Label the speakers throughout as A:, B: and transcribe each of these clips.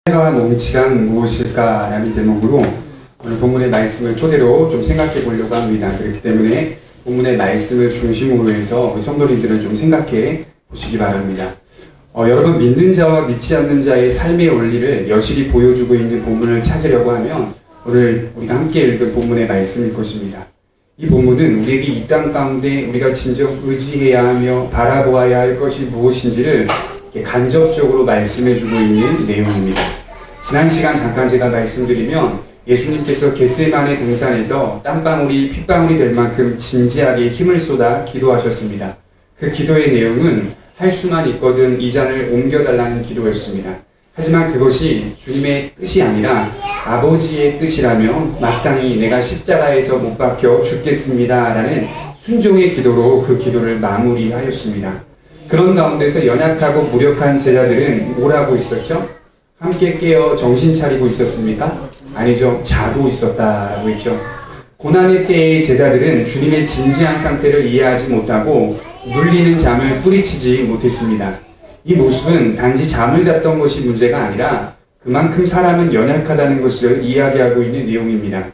A: 칼과 몽치란 무엇일까라는 제목으로 오늘 본문의 말씀을 토대로 좀 생각해 보려고 합니다. 그렇기 때문에 본문의 말씀을 중심으로 해서 우리 성도님들은 좀 생각해 보시기 바랍니다. 여러분, 믿는 자와 믿지 않는 자의 삶의 원리를 여실히 보여주고 있는 본문을 찾으려고 하면 오늘 우리가 함께 읽은 본문의 말씀일 것입니다. 이 본문은 우리에게 이 땅 가운데 우리가 진정 의지해야 하며 바라보아야 할 것이 무엇인지를 간접적으로 말씀해주고 있는 내용입니다. 지난 시간 잠깐 제가 말씀드리면 예수님께서 겟세마네 동산에서 땀방울이 핏방울이 될 만큼 진지하게 힘을 쏟아 기도하셨습니다. 그 기도의 내용은 할 수만 있거든 이 잔을 옮겨달라는 기도였습니다. 하지만 그것이 주님의 뜻이 아니라 아버지의 뜻이라며 마땅히 내가 십자가에서 못 박혀 죽겠습니다 라는 순종의 기도로 그 기도를 마무리하였습니다. 그런 가운데서 연약하고 무력한 제자들은 뭘 하고 있었죠? 함께 깨어 정신 차리고 있었습니까? 아니죠. 자고 있었다라고 했죠. 고난의 때의 제자들은 주님의 진지한 상태를 이해하지 못하고 눌리는 잠을 뿌리치지 못했습니다. 이 모습은 단지 잠을 잤던 것이 문제가 아니라 그만큼 사람은 연약하다는 것을 이야기하고 있는 내용입니다.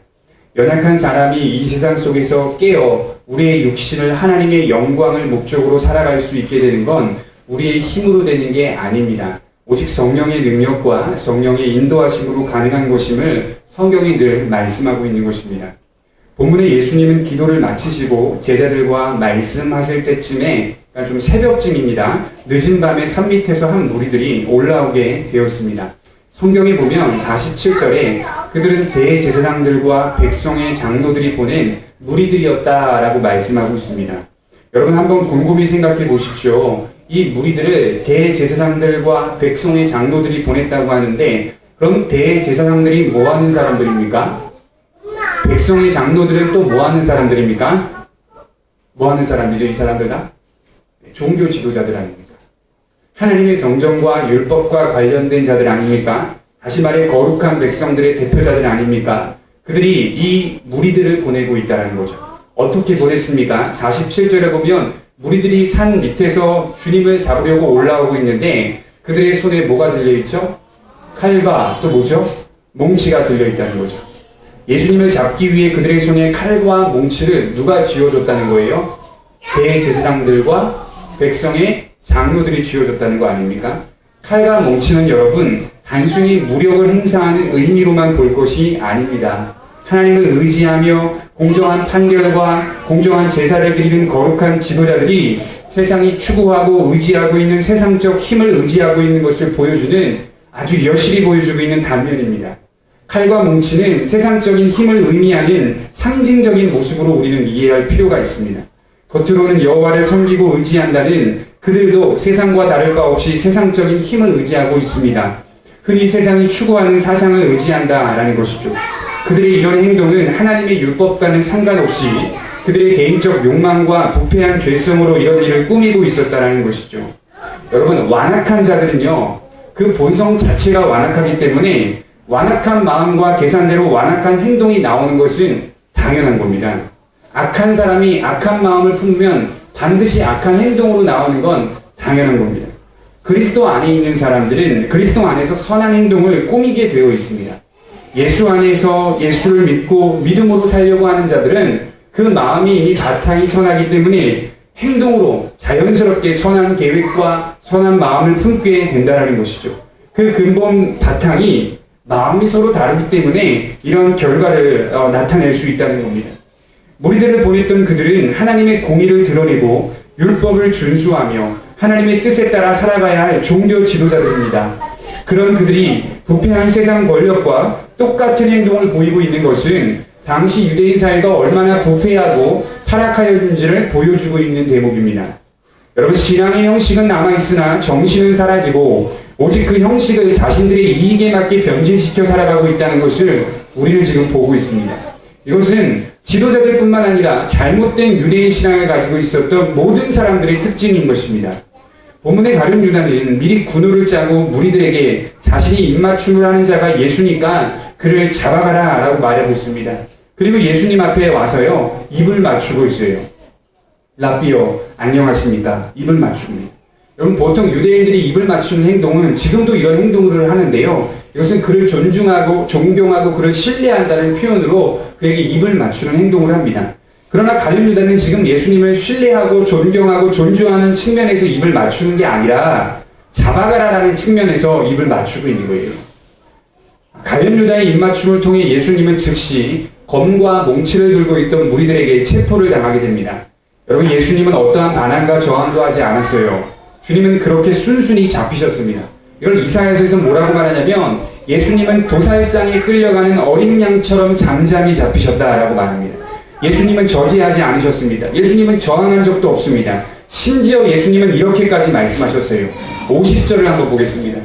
A: 연약한 사람이 이 세상 속에서 깨어 우리의 육신을 하나님의 영광을 목적으로 살아갈 수 있게 되는 건 우리의 힘으로 되는 게 아닙니다. 오직 성령의 능력과 성령의 인도하심으로 가능한 것임을 성경이 늘 말씀하고 있는 것입니다. 본문에 예수님은 기도를 마치시고 제자들과 말씀하실 때쯤에, 그러니까 좀 새벽쯤입니다. 늦은 밤에 산 밑에서 한 무리들이 올라오게 되었습니다. 성경에 보면 47절에 그들은 대제사장들과 백성의 장로들이 보낸 무리들이었다라고 말씀하고 있습니다. 여러분, 한번 곰곰이 생각해 보십시오. 이 무리들을 대제사장들과 백성의 장로들이 보냈다고 하는데, 그럼 대제사장들이 뭐 하는 사람들입니까? 백성의 장로들은 또 뭐 하는 사람들입니까? 뭐 하는 사람이죠, 이 사람들 다? 종교 지도자들 아닙니까? 하나님의 성전과 율법과 관련된 자들 아닙니까? 다시 말해 거룩한 백성들의 대표자들 아닙니까? 그들이 이 무리들을 보내고 있다는 거죠. 어떻게 보냈습니까? 47절에 보면 무리들이 산 밑에서 주님을 잡으려고 올라오고 있는데 그들의 손에 뭐가 들려있죠? 칼과 또 뭐죠? 몽치가 들려있다는 거죠. 예수님을 잡기 위해 그들의 손에 칼과 몽치를 누가 쥐어줬다는 거예요? 대제사장들과 백성의 장로들이 쥐어줬다는 거 아닙니까? 칼과 몽치는 여러분 단순히 무력을 행사하는 의미로만 볼 것이 아닙니다. 하나님을 의지하며 공정한 판결과 공정한 제사를 드리는 거룩한 지도자들이 세상이 추구하고 의지하고 있는 세상적 힘을 의지하고 있는 것을 보여주는 아주 여실히 보여주고 있는 단면입니다. 칼과 몽치는 세상적인 힘을 의미하는 상징적인 모습으로 우리는 이해할 필요가 있습니다. 겉으로는 여호와를 섬기고 의지한다는 그들도 세상과 다를 바 없이 세상적인 힘을 의지하고 있습니다. 흔히 세상이 추구하는 사상을 의지한다라는 것이죠. 그들의 이런 행동은 하나님의 율법과는 상관없이 그들의 개인적 욕망과 부패한 죄성으로 이런 일을 꾸미고 있었다라는 것이죠. 여러분, 완악한 자들은요, 그 본성 자체가 완악하기 때문에 완악한 마음과 계산대로 완악한 행동이 나오는 것은 당연한 겁니다. 악한 사람이 악한 마음을 품으면 반드시 악한 행동으로 나오는 건 당연한 겁니다. 그리스도 안에 있는 사람들은 그리스도 안에서 선한 행동을 꾸미게 되어 있습니다. 예수 안에서 예수를 믿고 믿음으로 살려고 하는 자들은 그 마음이 이미 바탕이 선하기 때문에 행동으로 자연스럽게 선한 계획과 선한 마음을 품게 된다는 것이죠. 그 근본 바탕이 마음이 서로 다르기 때문에 이런 결과를 나타낼 수 있다는 겁니다. 무리들을 보냈던 그들은 하나님의 공의를 드러내고 율법을 준수하며 하나님의 뜻에 따라 살아가야 할 종교 지도자들입니다. 그런 그들이 부패한 세상 권력과 똑같은 행동을 보이고 있는 것은 당시 유대인 사회가 얼마나 부패하고 타락하였는지를 보여주고 있는 대목입니다. 여러분, 신앙의 형식은 남아있으나 정신은 사라지고 오직 그 형식을 자신들의 이익에 맞게 변질시켜 살아가고 있다는 것을 우리는 지금 보고 있습니다. 이것은 지도자들 뿐만 아니라 잘못된 유대인 신앙을 가지고 있었던 모든 사람들의 특징인 것입니다. 본문의 가룟 유다는 미리 군호를 짜고 무리들에게 자신이 입맞춤을 하는 자가 예수니까 그를 잡아가라 라고 말하고 있습니다. 그리고 예수님 앞에 와서요, 입을 맞추고 있어요. 라비요, 안녕하십니까? 입을 맞춥니다. 여러분, 보통 유대인들이 입을 맞추는 행동은 지금도 이런 행동을 하는데요. 이것은 그를 존중하고 존경하고 그를 신뢰한다는 표현으로 그에게 입을 맞추는 행동을 합니다. 그러나 가룟 유다는 지금 예수님을 신뢰하고 존경하고 존중하는 측면에서 입을 맞추는 게 아니라 잡아가라라는 측면에서 입을 맞추고 있는 거예요. 가룟 유다의 입맞춤을 통해 예수님은 즉시 검과 몽치를 들고 있던 무리들에게 체포를 당하게 됩니다. 여러분, 예수님은 어떠한 반항과 저항도 하지 않았어요. 주님은 그렇게 순순히 잡히셨습니다. 이걸 이사야서에서 뭐라고 말하냐면 예수님은 도살장에 끌려가는 어린 양처럼 잠잠히 잡히셨다라고 말합니다. 예수님은 저지하지 않으셨습니다. 예수님은 저항한 적도 없습니다. 심지어 예수님은 이렇게까지 말씀하셨어요. 50절을 한번 보겠습니다.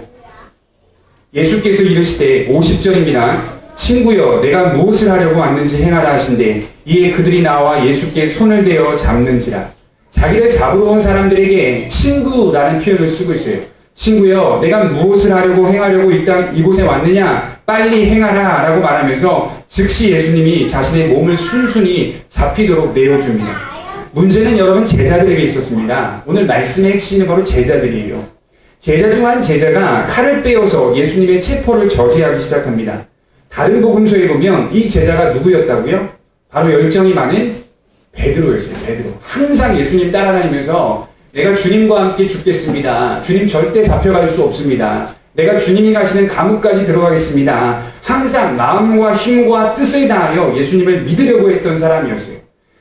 A: 예수께서 이르시되 50절입니다. 친구여, 내가 무엇을 하려고 왔는지 행하라 하신대 이에 그들이 나와 예수께 손을 대어 잡는지라. 자기를 잡으러 온 사람들에게 친구라는 표현을 쓰고 있어요. 친구여, 내가 무엇을 하려고 행하려고 이곳에 왔느냐? 빨리 행하라 라고 말하면서 즉시 예수님이 자신의 몸을 순순히 잡히도록 내어줍니다. 문제는 여러분 제자들에게 있었습니다. 오늘 말씀의 핵심은 바로 제자들이에요. 제자 중 한 제자가 칼을 빼어서 예수님의 체포를 저지하기 시작합니다. 다른 복음서에 보면 이 제자가 누구였다고요? 바로 열정이 많은 베드로였어요. 베드로. 항상 예수님 따라다니면서 내가 주님과 함께 죽겠습니다. 주님 절대 잡혀갈 수 없습니다. 내가 주님이 가시는 감옥까지 들어가겠습니다. 항상 마음과 힘과 뜻을 다하여 예수님을 믿으려고 했던 사람이었어요.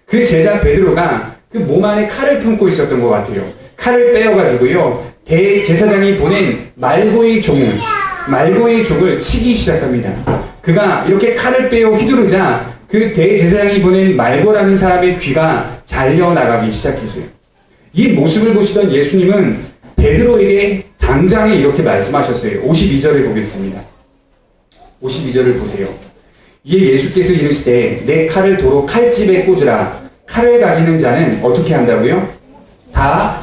A: 그 제자 베드로가 그 몸 안에 칼을 품고 있었던 것 같아요. 칼을 빼어가지고요. 대제사장이 보낸 말고의 종을 치기 시작합니다. 그가 이렇게 칼을 빼어 휘두르자 그 대제사장이 보낸 말고라는 사람의 귀가 잘려나가기 시작했어요. 이 모습을 보시던 예수님은 베드로에게 당장에 이렇게 말씀하셨어요. 52절을 보겠습니다. 52절을 보세요. 이에 예수께서 이르시되 내 칼을 도로 칼집에 꽂으라. 칼을 가지는 자는 어떻게 한다고요? 다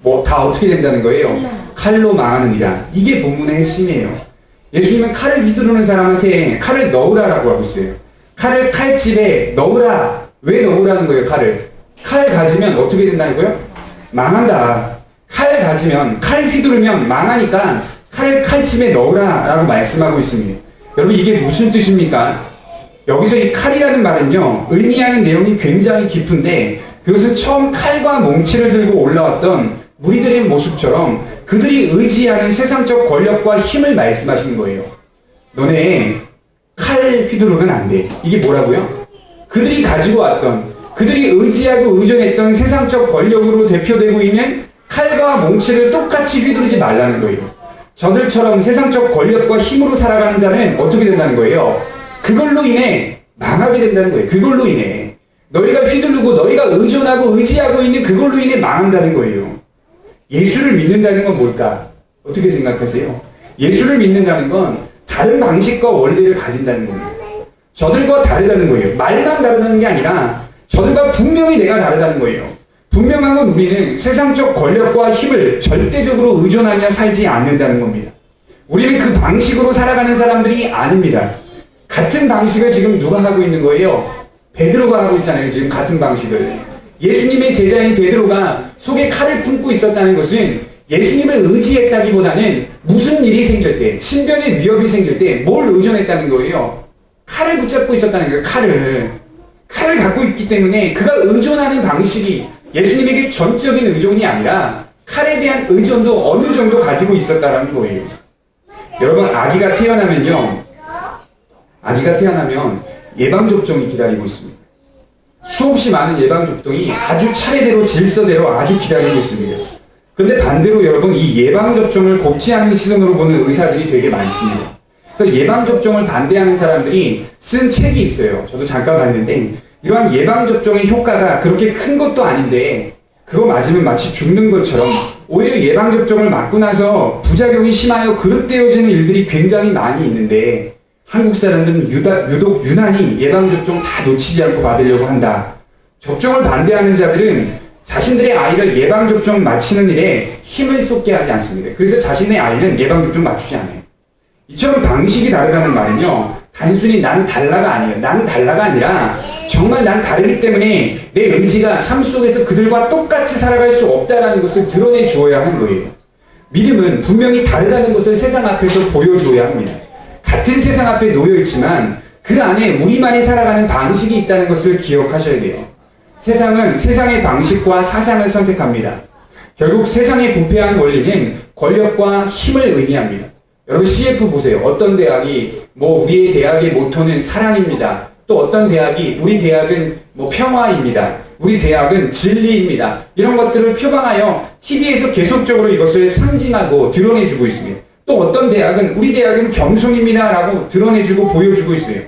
A: 어떻게 된다는 거예요? 칼로 망하느니라. 이게 본문의 핵심이에요. 예수님은 칼을 휘두르는 사람한테 칼을 넣으라라고 하고 있어요. 칼을 칼집에 넣으라. 왜 넣으라는 거예요, 칼을? 칼 가지면 어떻게 된다는 거예요? 망한다. 칼 가지면, 칼 휘두르면 망하니까 칼을 칼집에 넣으라 라고 말씀하고 있습니다. 여러분, 이게 무슨 뜻입니까? 여기서 이 칼이라는 말은요, 의미하는 내용이 굉장히 깊은데 그것은 처음 칼과 몽치를 들고 올라왔던 무리들의 모습처럼 그들이 의지하는 세상적 권력과 힘을 말씀하시는 거예요. 너네 칼 휘두르면 안 돼. 이게 뭐라고요? 그들이 가지고 왔던, 그들이 의지하고 의존했던 세상적 권력으로 대표되고 있는 칼과 몽치를 똑같이 휘두르지 말라는 거예요. 저들처럼 세상적 권력과 힘으로 살아가는 자는 어떻게 된다는 거예요? 그걸로 인해 망하게 된다는 거예요. 그걸로 인해 너희가 휘두르고 너희가 의존하고 의지하고 있는 그걸로 인해 망한다는 거예요. 예수를 믿는다는 건 뭘까? 어떻게 생각하세요? 예수를 믿는다는 건 다른 방식과 원리를 가진다는 겁니다. 저들과 다르다는 거예요. 말만 다르다는 게 아니라 저들과 분명히 내가 다르다는 거예요. 분명한 건 우리는 세상적 권력과 힘을 절대적으로 의존하며 살지 않는다는 겁니다. 우리는 그 방식으로 살아가는 사람들이 아닙니다. 같은 방식을 지금 누가 하고 있는 거예요? 베드로가 하고 있잖아요. 지금 같은 방식을. 예수님의 제자인 베드로가 속에 칼을 품고 있었다는 것은 예수님을 의지했다기보다는 무슨 일이 생길 때, 신변의 위협이 생길 때 뭘 의존했다는 거예요? 칼을 붙잡고 있었다는 거예요. 칼을 갖고 있기 때문에 그가 의존하는 방식이 예수님에게 전적인 의존이 아니라 칼에 대한 의존도 어느 정도 가지고 있었다는 거예요. 여러분, 아기가 태어나면 예방접종이 기다리고 있습니다. 수없이 많은 예방접종이 아주 차례대로 질서대로 아주 기다리고 있습니다. 그런데 반대로 여러분, 이 예방접종을 곱지 않은 시선으로 보는 의사들이 되게 많습니다. 그래서 예방접종을 반대하는 사람들이 쓴 책이 있어요. 저도 잠깐 봤는데 이러한 예방접종의 효과가 그렇게 큰 것도 아닌데 그거 맞으면 마치 죽는 것처럼 오히려 예방접종을 맞고 나서 부작용이 심하여 그릇되어지는 일들이 굉장히 많이 있는데 한국 사람들은 유독 유난히 예방접종 다 놓치지 않고 받으려고 한다. 접종을 반대하는 자들은 자신들의 아이를 예방접종 맞히는 일에 힘을 쏟게 하지 않습니다. 그래서 자신의 아이는 예방접종 맞추지 않아요. 이처럼 방식이 다르다는 말은요, 단순히 난 달라가 아니에요. 난 달라가 아니라 정말 난 다르기 때문에 내 의지가 삶 속에서 그들과 똑같이 살아갈 수 없다는 것을 드러내 주어야 하는 거예요. 믿음은 분명히 다르다는 것을 세상 앞에서 보여줘야 합니다. 같은 세상 앞에 놓여 있지만 그 안에 우리만이 살아가는 방식이 있다는 것을 기억하셔야 돼요. 세상은 세상의 방식과 사상을 선택합니다. 결국 세상의 부패한 원리는 권력과 힘을 의미합니다. 여러분 CF 보세요. 어떤 대학이 우리의 대학의 모토는 사랑입니다. 또 어떤 대학이 우리 대학은 평화입니다. 우리 대학은 진리입니다. 이런 것들을 표방하여 TV에서 계속적으로 이것을 상징하고 드러내주고 있습니다. 또 어떤 대학은 우리 대학은 겸손입니다 라고 드러내주고 보여주고 있어요.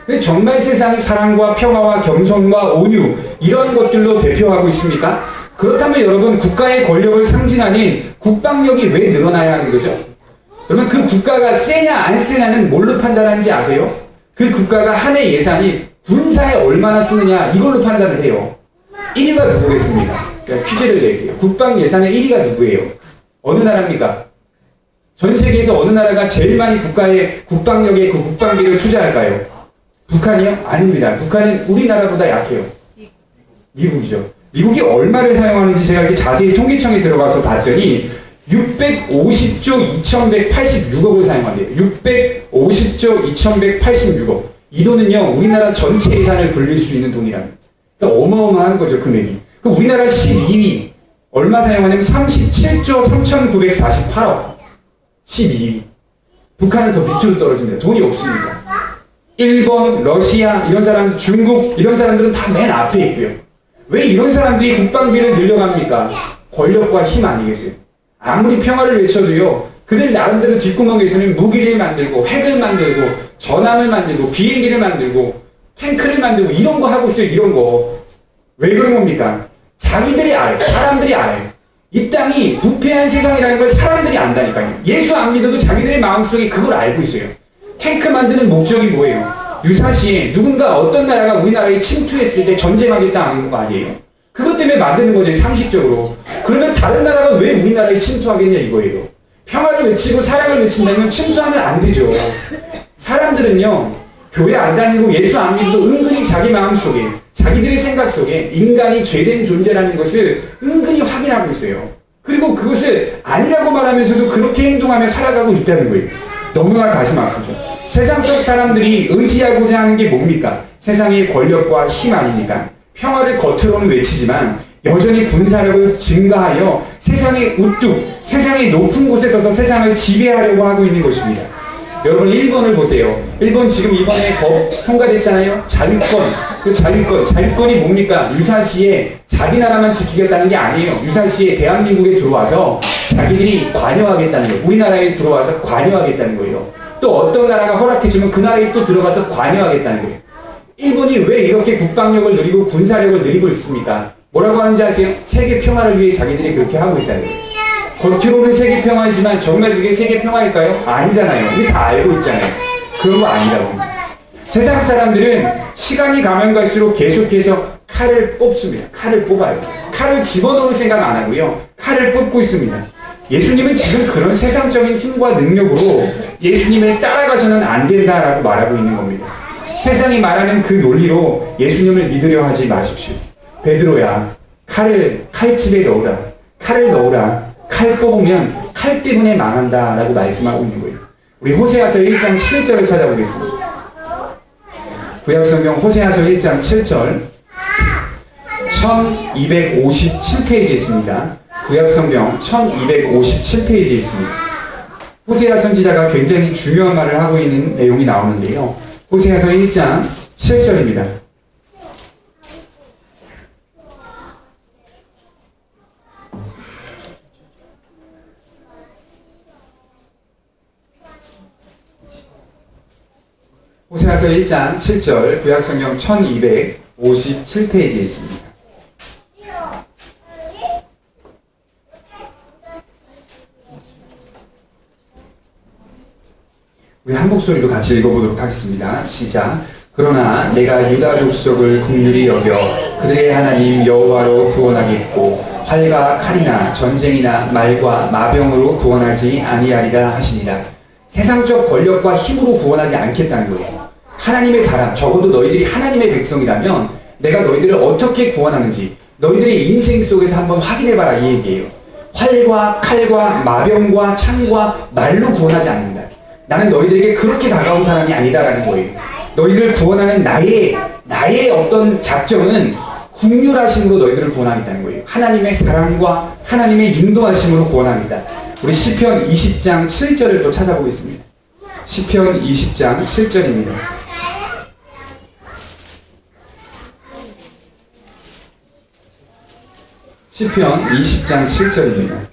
A: 근데 정말 세상이 사랑과 평화와 겸손과 온유 이런 것들로 대표하고 있습니까? 그렇다면 여러분 국가의 권력을 상징하는 국방력이 왜 늘어나야 하는 거죠? 그러면 그 국가가 세냐 안 세냐는 뭘로 판단하는지 아세요? 그 국가가 한 해 예산이 군사에 얼마나 쓰느냐 이걸로 판단을 해요. 1위가 누구겠습니까? 퀴즈를 낼게요. 국방 예산의 1위가 누구예요? 어느 나라입니까? 전 세계에서 어느 나라가 제일 많이 국가의 국방력에 그 국방비를 투자할까요? 북한이요? 아닙니다. 북한은 우리나라보다 약해요. 미국이죠. 미국이 얼마를 사용하는지 제가 이렇게 자세히 통계청에 들어가서 봤더니 650조 2186억을 사용한대요. 650조 2186억. 이 돈은요, 우리나라 전체 예산을 굴릴 수 있는 돈이랍니다. 그러니까 어마어마한 거죠, 금액이. 그럼 우리나라 12위. 얼마 사용하냐면 37조 3948억. 12위. 북한은 더 밑으로 떨어집니다. 돈이 없습니다. 일본, 러시아, 이런 사람, 중국, 이런 사람들은 다 맨 앞에 있고요. 왜 이런 사람들이 국방비를 늘려갑니까? 권력과 힘 아니겠어요? 아무리 평화를 외쳐도요, 그들 나름대로 뒷구멍에서는 무기를 만들고, 핵을 만들고, 전함을 만들고, 비행기를 만들고, 탱크를 만들고, 이런 거 하고 있어요, 이런 거. 왜 그런 겁니까? 자기들이 알아요. 사람들이 알아요. 이 땅이 부패한 세상이라는 걸 사람들이 안다니까요. 예수 안 믿어도 자기들의 마음속에 그걸 알고 있어요. 탱크 만드는 목적이 뭐예요? 유사시에 누군가 어떤 나라가 우리나라에 침투했을 때 전쟁하겠다 하는 거 아니에요? 그것 때문에 만드는 거죠, 상식적으로. 그러면 다른 나라가 왜 우리나라에 침투하겠냐 이거예요. 평화를 외치고 사랑을 외친다면 침투하면 안 되죠. 사람들은요, 교회 안 다니고 예수 안 믿어도 은근히 자기 마음속에, 자기들의 생각 속에 인간이 죄된 존재라는 것을 은근히 확인하고 있어요. 그리고 그것을 아니라고 말하면서도 그렇게 행동하며 살아가고 있다는 거예요. 너무나 가슴 아프죠. 세상 속 사람들이 의지하고자 하는 게 뭡니까? 세상의 권력과 힘 아닙니까? 평화를 겉으로는 외치지만 여전히 군사력을 증가하여 세상의 우뚝, 세상의 높은 곳에 서서 세상을 지배하려고 하고 있는 것입니다. 여러분 일본을 보세요. 일본 지금 이번에 법 통과됐잖아요. 자유권. 그 자유권이 뭡니까? 유사시에 자기 나라만 지키겠다는 게 아니에요. 유사시에 대한민국에 들어와서 자기들이 관여하겠다는 거예요. 우리나라에 들어와서 관여하겠다는 거예요. 또 어떤 나라가 허락해주면 그 나라에 또 들어가서 관여하겠다는 거예요. 일본이 왜 이렇게 국방력을 늘리고 군사력을 늘리고 있습니까? 뭐라고 하는지 아세요? 세계 평화를 위해 자기들이 그렇게 하고 있다는 거예요. 겉으로는 세계 평화이지만 정말 그게 세계 평화일까요? 아니잖아요. 우리 다 알고 있잖아요. 그런 거 아니라고. 세상 사람들은 시간이 가면 갈수록 계속해서 칼을 뽑습니다. 칼을 뽑아요. 칼을 집어넣을 생각 안 하고요. 칼을 뽑고 있습니다. 예수님은 지금 그런 세상적인 힘과 능력으로 예수님을 따라가서는 안 된다라고 말하고 있는 겁니다. 세상이 말하는 그 논리로 예수님을 믿으려 하지 마십시오. 베드로야, 칼집에 넣으라. 칼을 넣으라. 칼 뽑으면 칼 때문에 망한다 라고 말씀하고 있는 거예요. 우리 호세아서 1장 7절을 찾아보겠습니다. 구약성경 호세아서 1장 7절 1257페이지에 있습니다. 구약성경 1257페이지에 있습니다. 호세아 선지자가 굉장히 중요한 말을 하고 있는 내용이 나오는데요. 호세아서 1장 7절입니다. 호세아서 1장 7절 구약성경 1257페이지에 있습니다. 우리 한 목소리로 같이 읽어보도록 하겠습니다. 시작. 그러나 내가 유다 족속을 긍휼히 여겨 그들의 하나님 여호와로 구원하겠고 활과 칼이나 전쟁이나 말과 마병으로 구원하지 아니하리라 하시니라. 세상적 권력과 힘으로 구원하지 않겠다는 거예요. 하나님의 사람, 적어도 너희들이 하나님의 백성이라면 내가 너희들을 어떻게 구원하는지 너희들의 인생 속에서 한번 확인해봐라 이 얘기예요. 활과 칼과 마병과 창과 말로 구원하지 않는다. 나는 너희들에게 그렇게 다가온 사람이 아니다라는 거예요. 너희를 구원하는 나의 어떤 작정은 긍휼하심으로 너희들을 구원하겠다는 거예요. 하나님의 사랑과 하나님의 인도하심으로 구원합니다. 우리 시편 20장 7절을 또 찾아보겠습니다. 시편 20장 7절입니다. 시편 20장 7절입니다.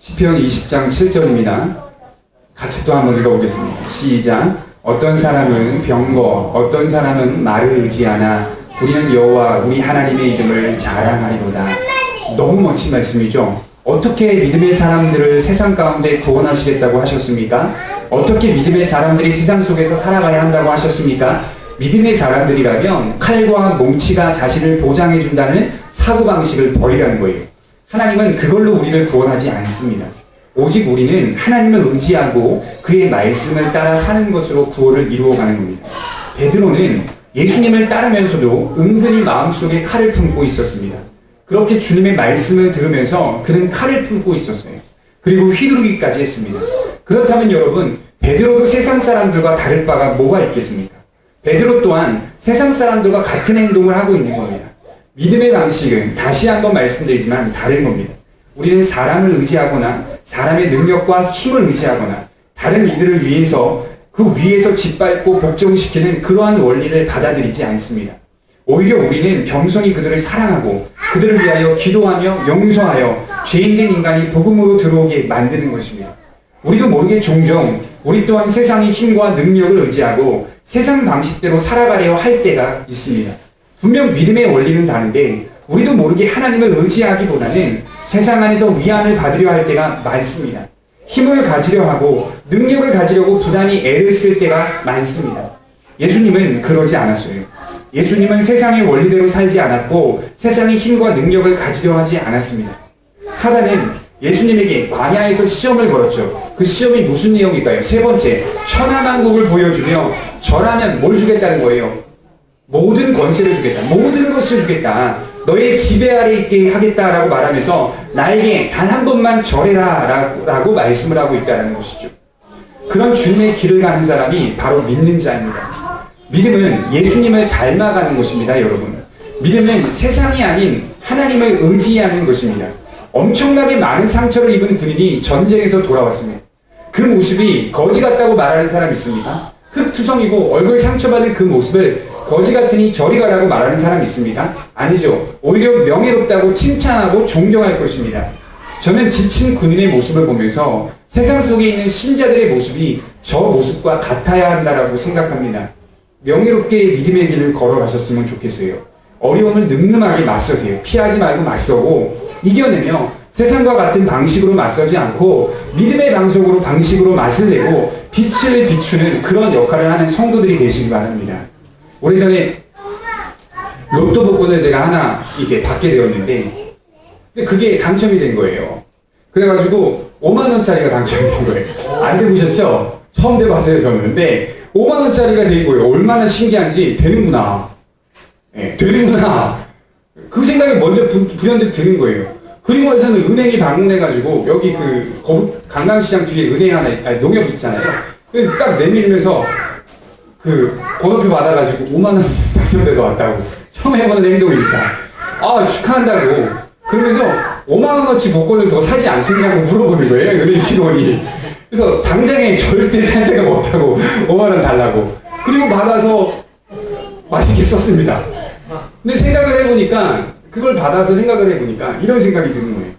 A: 시편 20장 7절입니다. 같이 또 한번 읽어보겠습니다. 시작. 어떤 사람은 병거, 어떤 사람은 말을 의지하나 우리는 여호와 우리 하나님의 이름을 자랑하리로다. 너무 멋진 말씀이죠. 어떻게 믿음의 사람들을 세상 가운데 구원하시겠다고 하셨습니까? 어떻게 믿음의 사람들이 세상 속에서 살아가야 한다고 하셨습니까? 믿음의 사람들이라면 칼과 몽치가 자신을 보장해준다는 사고방식을 버리라는 거예요. 하나님은 그걸로 우리를 구원하지 않습니다. 오직 우리는 하나님을 의지하고 그의 말씀을 따라 사는 것으로 구원을 이루어가는 겁니다. 베드로는 예수님을 따르면서도 은근히 마음속에 칼을 품고 있었습니다. 그렇게 주님의 말씀을 들으면서 그는 칼을 품고 있었어요. 그리고 휘두르기까지 했습니다. 그렇다면 여러분, 베드로도 세상 사람들과 다를 바가 뭐가 있겠습니까? 베드로 또한 세상 사람들과 같은 행동을 하고 있는 겁니다. 믿음의 방식은 다시 한번 말씀드리지만 다른 겁니다. 우리는 사람을 의지하거나 사람의 능력과 힘을 의지하거나 다른 이들을 위해서 그 위에서 짓밟고 복종시키는 그러한 원리를 받아들이지 않습니다. 오히려 우리는 겸손히 그들을 사랑하고 그들을 위하여 기도하며 용서하여 죄인된 인간이 복음으로 들어오게 만드는 것입니다. 우리도 모르게 종종 우리 또한 세상의 힘과 능력을 의지하고 세상 방식대로 살아가려 할 때가 있습니다. 분명 믿음의 원리는 다른데 우리도 모르게 하나님을 의지하기보다는 세상 안에서 위안을 받으려 할 때가 많습니다. 힘을 가지려 하고 능력을 가지려고 부단히 애를 쓸 때가 많습니다. 예수님은 그러지 않았어요. 예수님은 세상의 원리대로 살지 않았고 세상의 힘과 능력을 가지려 하지 않았습니다. 사단은 예수님에게 광야에서 시험을 걸었죠. 그 시험이 무슨 내용일까요? 세 번째, 천하만국을 보여주며 절하면 뭘 주겠다는 거예요? 모든 권세를 주겠다. 모든 것을 주겠다. 너의 지배 아래 있게 하겠다라고 말하면서 나에게 단 한 번만 절해라 라고 말씀을 하고 있다는 것이죠. 그런 주님의 길을 가는 사람이 바로 믿는 자입니다. 믿음은 예수님을 닮아가는 것입니다, 여러분. 믿음은 세상이 아닌 하나님을 의지하는 것입니다. 엄청나게 많은 상처를 입은 군인이 전쟁에서 돌아왔습니다. 그 모습이 거지 같다고 말하는 사람이 있습니다. 흙투성이고 얼굴 상처받은 그 모습을 거지 같으니 저리 가라고 말하는 사람이 있습니다. 아니죠. 오히려 명예롭다고 칭찬하고 존경할 것입니다. 저는 지친 군인의 모습을 보면서 세상 속에 있는 신자들의 모습이 저 모습과 같아야 한다라고 생각합니다. 명예롭게 믿음의 길을 걸어가셨으면 좋겠어요. 어려움을 늠름하게 맞서세요. 피하지 말고 맞서고 이겨내며 세상과 같은 방식으로 맞서지 않고 믿음의 방식으로 맛을 내고 빛을 비추는 그런 역할을 하는 성도들이 되시기 바랍니다. 오래전에 로또 복권을 제가 하나 이렇게 받게 되었는데 근데 그게 당첨이 된 거예요. 그래가지고 5만원짜리가 당첨이 된 거예요. 안 되보셨죠? 처음 돼봤어요 저는. 근데 5만원짜리가 된 거예요. 얼마나 신기한지 되는구나. 네, 되는구나. 그 생각이 먼저 불현듯 드는 거예요. 그리고 나서는 은행에 방문해가지고 여기 그 강남시장 뒤에 은행 하나 농협 있잖아요. 딱 내밀면서 그 번호표 받아가지고 5만원 당첨돼서 왔다고. 처음 해보는 행동이니까. 아 축하한다고. 그러면서 5만원어치 복권을 더 사지 않겠냐고 물어보는 거예요. 은행 직원이. 그래서 당장에 절대 살 생각 못하고 5만원 달라고. 그리고 받아서 맛있게 썼습니다. 근데 생각을 해보니까 그걸 받아서 생각을 해보니까 이런 생각이 드는 거예요.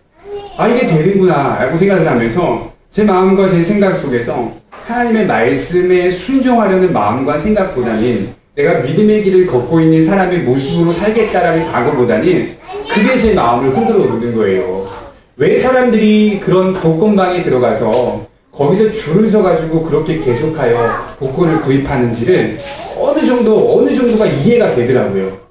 A: 아 이게 되는구나 라고 생각을 하면서 제 마음과 제 생각 속에서 하나님의 말씀에 순종하려는 마음과 생각보다는 내가 믿음의 길을 걷고 있는 사람의 모습으로 살겠다라는 각오보다는 그게 제 마음을 흔들어 놓는 거예요. 왜 사람들이 그런 복권방에 들어가서 거기서 줄을 서가지고 그렇게 계속하여 복권을 구입하는지를 어느 정도가 이해가 되더라고요.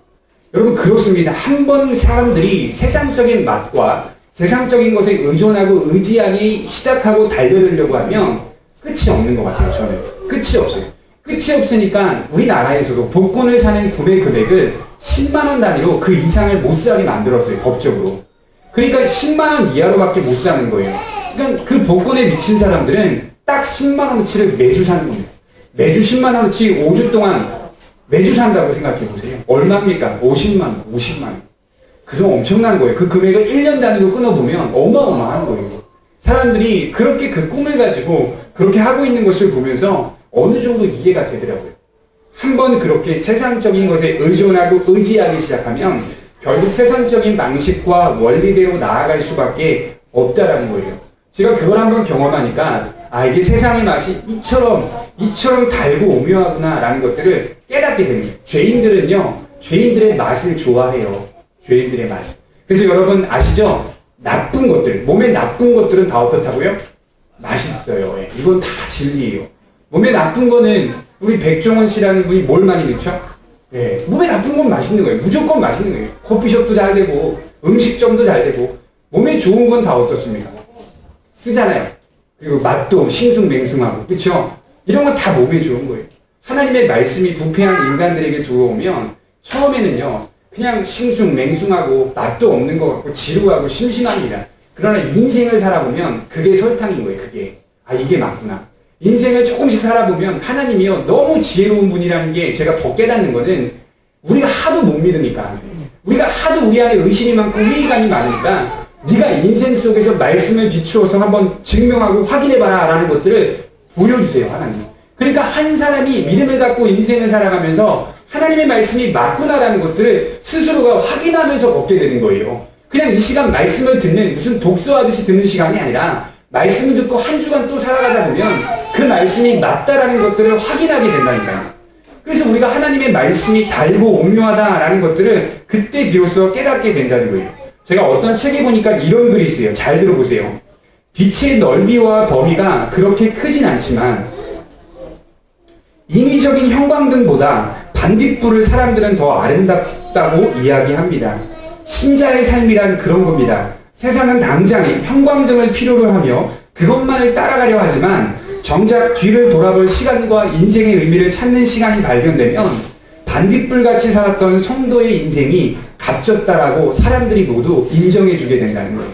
A: 여러분 그렇습니다. 한 번 사람들이 세상적인 맛과 세상적인 것에 의존하고 의지하기 시작하고 달려들려고 하면 끝이 없는 것 같아요. 저는 끝이 없어요. 끝이 없으니까 우리나라에서도 복권을 사는 구매 금액을 10만 원 단위로 그 이상을 못 사게 만들었어요, 법적으로. 그러니까 10만 원 이하로밖에 못 사는 거예요. 그러니까 그 복권에 미친 사람들은 딱 10만 원어치를 매주 사는 겁니다. 매주 10만 원어치 5주 동안 매주 산다고 생각해 보세요. 얼마입니까? 50만 원, 50만 원. 그래서 엄청난 거예요. 그 금액을 1년 단위로 끊어보면 어마어마한 거예요. 사람들이 그렇게 그 꿈을 가지고 그렇게 하고 있는 것을 보면서 어느 정도 이해가 되더라고요. 한번 그렇게 세상적인 것에 의존하고 의지하기 시작하면 결국 세상적인 방식과 원리대로 나아갈 수밖에 없다라는 거예요. 제가 그걸 한번 경험하니까 이게 세상의 맛이 이처럼 달고 오묘하구나 라는 것들을 깨닫게 됩니다. 죄인들은요, 죄인들의 맛을 좋아해요. 죄인들의 맛을. 그래서 여러분 아시죠? 나쁜 것들, 몸에 나쁜 것들은 다 어떻다고요? 맛있어요. 이건 다 진리예요. 몸에 나쁜 거는 우리 백종원 씨라는 분이 뭘 많이 넣죠? 몸에 나쁜 건 맛있는 거예요. 무조건 맛있는 거예요. 커피숍도 잘 되고 음식점도 잘 되고 몸에 좋은 건 다 어떻습니까? 쓰잖아요. 그리고 맛도 싱숭맹숭하고 그렇죠? 이런 건 다 몸에 좋은 거예요. 하나님의 말씀이 부패한 인간들에게 들어오면 처음에는요 그냥 싱숭맹숭하고 맛도 없는 것 같고 지루하고 심심합니다. 그러나 인생을 살아보면 그게 설탕인 거예요. 그게 이게 맞구나. 인생을 조금씩 살아보면 하나님이요 너무 지혜로운 분이라는 게 제가 더 깨닫는 거는 우리가 하도 못 믿으니까 우리가 하도 우리 안에 의심이 많고 회의감이 많으니까 네가 인생 속에서 말씀을 비추어서 한번 증명하고 확인해봐라 라는 것들을 보여주세요. 하나님. 그러니까 한 사람이 믿음을 갖고 인생을 살아가면서 하나님의 말씀이 맞구나라는 것들을 스스로가 확인하면서 걷게 되는 거예요. 그냥 이 시간 말씀을 듣는 무슨 독서하듯이 듣는 시간이 아니라 말씀을 듣고 한 주간 또 살아가다 보면 그 말씀이 맞다라는 것들을 확인하게 된다니까요. 그래서 우리가 하나님의 말씀이 달고 오묘하다라는 것들을 그때 비로소 깨닫게 된다는 거예요. 제가 어떤 책에 보니까 이런 글이 있어요. 잘 들어보세요. 빛의 넓이와 범위가 그렇게 크진 않지만 인위적인 형광등보다 반딧불을 사람들은 더 아름답다고 이야기합니다. 신자의 삶이란 그런 겁니다. 세상은 당장에 형광등을 필요로 하며 그것만을 따라가려 하지만 정작 뒤를 돌아볼 시간과 인생의 의미를 찾는 시간이 발견되면 반딧불같이 살았던 성도의 인생이 값졌다라고 사람들이 모두 인정해주게 된다는 거예요.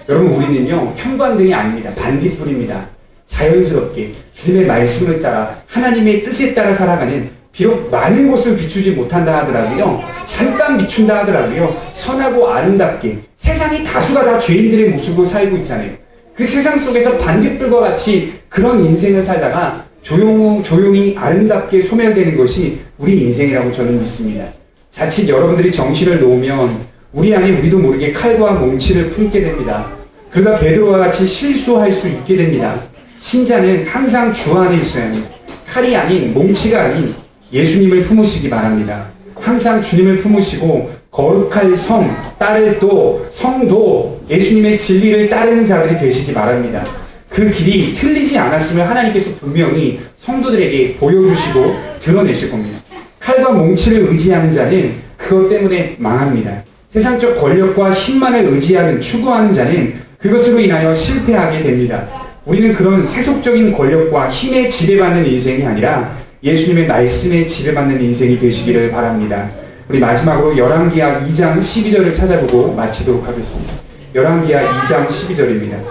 A: 여러분 우리는요 형광등이 아닙니다. 반딧불입니다. 자연스럽게 주님의 말씀을 따라 하나님의 뜻에 따라 살아가는 비록 많은 곳을 비추지 못한다 하더라도요 잠깐 비춘다 하더라도요 선하고 아름답게 세상이 다수가 다 죄인들의 모습으로 살고 있잖아요. 그 세상 속에서 반딧불과 같이 그런 인생을 살다가 조용히 아름답게 소멸되는 것이 우리 인생이라고 저는 믿습니다. 자칫 여러분들이 정신을 놓으면 우리 안에 우리도 모르게 칼과 몽치를 품게 됩니다. 그러다 베드로와 같이 실수할 수 있게 됩니다. 신자는 항상 주 안에 있어야 합니다. 칼이 아닌 몽치가 아닌 예수님을 품으시기 바랍니다. 항상 주님을 품으시고 거룩할 성, 딸을 또 성도 예수님의 진리를 따르는 자들이 되시기 바랍니다. 그 길이 틀리지 않았으면 하나님께서 분명히 성도들에게 보여주시고 드러내실 겁니다. 칼과 몽치를 의지하는 자는 그것 때문에 망합니다. 세상적 권력과 힘만을 의지하는 추구하는 자는 그것으로 인하여 실패하게 됩니다. 우리는 그런 세속적인 권력과 힘에 지배받는 인생이 아니라 예수님의 말씀에 지배받는 인생이 되시기를 바랍니다. 우리 마지막으로 열왕기하 2장 12절을 찾아보고 마치도록 하겠습니다. 열왕기하 2장 12절입니다.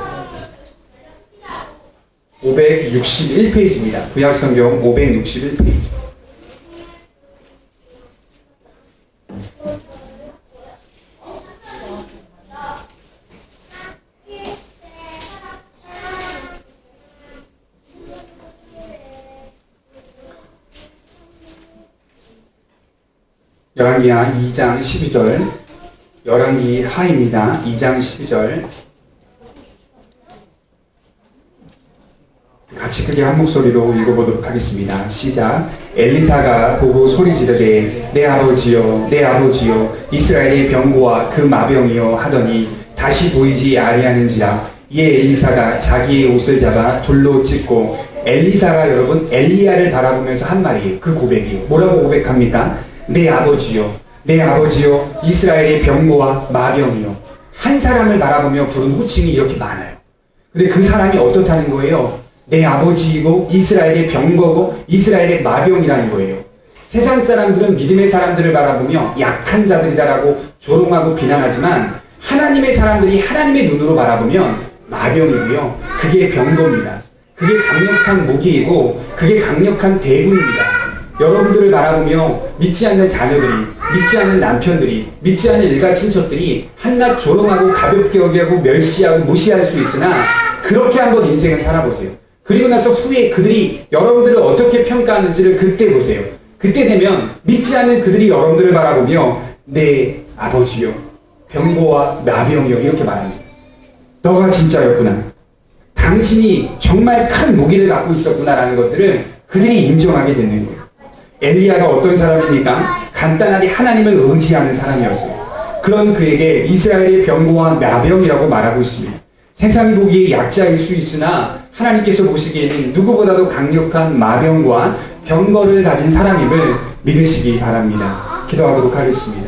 A: 561페이지입니다. 구약성경 561페이지. 열왕기하 2장 12절, 열왕기하입니다. 2장 12절. 같이 크게 한 목소리로 읽어보도록 하겠습니다. 시작. 엘리사가 보고 소리 지르되 내 아버지여 내 아버지여 이스라엘의 병고와 그 마병이여 하더니 다시 보이지 아니하는지라. 이에 엘리사가 자기의 옷을 잡아 둘로 찢고, 엘리사가 여러분 엘리야를 바라보면서 한 말이에요. 그 고백이에요. 뭐라고 고백합니까? 내 아버지요 내 아버지요 이스라엘의 병고와 마병이요. 한 사람을 바라보며 부른 호칭이 이렇게 많아요. 근데 그 사람이 어떻다는 거예요? 내 아버지이고 이스라엘의 병거고 이스라엘의 마병이라는 거예요. 세상 사람들은 믿음의 사람들을 바라보며 약한 자들이다라고 조롱하고 비난하지만 하나님의 사람들이 하나님의 눈으로 바라보면 마병이고요. 그게 병거입니다. 그게 강력한 무기이고 그게 강력한 대군입니다. 여러분들을 바라보며 믿지 않는 자녀들이, 믿지 않는 남편들이, 믿지 않는 일가 친척들이 한낱 조롱하고 가볍게 여기고 멸시하고 무시할 수 있으나 그렇게 한번 인생을 살아보세요. 그리고 나서 후에 그들이 여러분들을 어떻게 평가하는지를 그때 보세요. 그때 되면 믿지 않는 그들이 여러분들을 바라보며 내 아버지요, 병고와 나병이요 이렇게 말합니다. 너가 진짜였구나. 당신이 정말 큰 무기를 갖고 있었구나라는 것들을 그들이 인정하게 되는 거예요. 엘리야가 어떤 사람입니까? 간단하게 하나님을 의지하는 사람이었어요. 그런 그에게 이스라엘의 병고와 나병이라고 말하고 있습니다. 세상이 보기에 약자일 수 있으나 하나님께서 보시기에는 누구보다도 강력한 마병과 병거를 가진 사람임을 믿으시기 바랍니다. 기도하도록 하겠습니다.